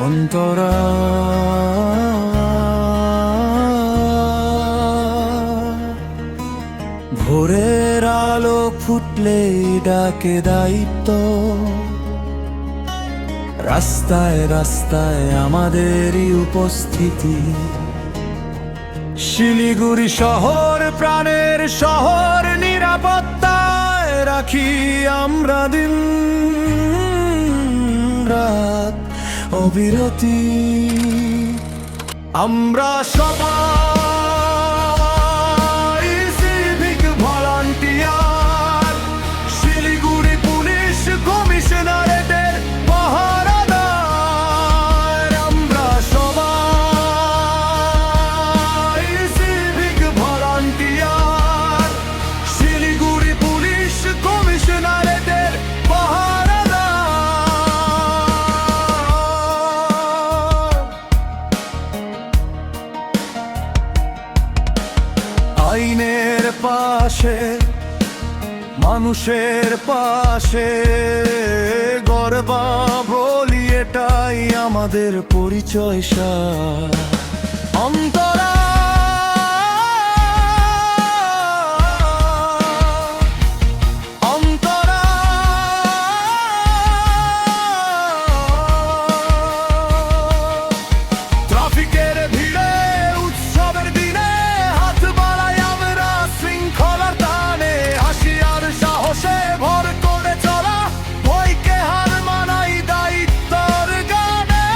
অন্তরা ভোরের আলো ফুটলে ডাকে দায়িত্ব, রাস্তায় রাস্তায় আমাদেরই উপস্থিতি। শিলিগুড়ি শহর প্রাণের শহর, নিরাপত্তায় রাখি আমরা দিন রাত অবিরতি। আমরা সবাই সিভিক ভলান্টিয়ার, শিলিগুড়ি পুলিশ কমিশনারেটের পাহারাদার। আমরা সবাই সিভিক ভলান্টিয়ার, শিলিগুড়ি পুলিশ কমিশনারেটের আইনের পাশে মানুষের পাশে গর্বা বলি, এটাই আমাদের পরিচয়। অন্তরা অন্তরা ট্রাফিকের ভিড়ে উৎসবের দিনে হাত বাড়াই আমরা শৃঙ্খলার টানে, হাসি আর সাহসে ভর করে চলা, ভয়কে হার মানাই দায়িত্বর গানে।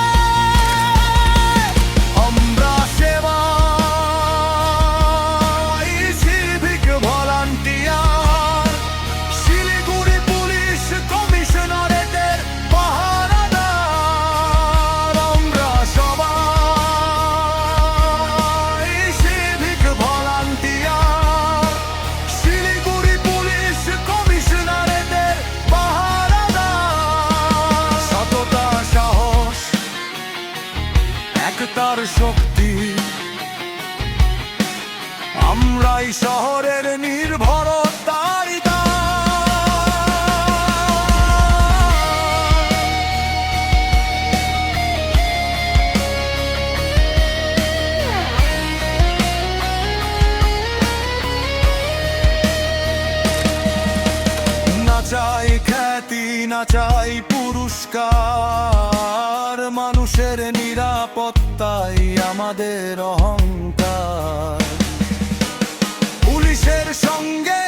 আমরা সেবাই সিভিক ভলান্টিয়ার, শিলিগুড়ি পুলিশ কমিশনারেটের পাহারাদার। আমরা সবাই সিভিক ভলান্টিয়ার, শিলিগুড়ি পুলিশ কমিশনারেটের পাহারাদার। সততা সাহস একতার শক্তি, আমরাই শহরের নির্ভরতার না চাই খ্যাতি, না চাই পুরস্কার, মানুষের নিরাপত্তাই আমাদের অহংকার। পুলিশের সঙ্গে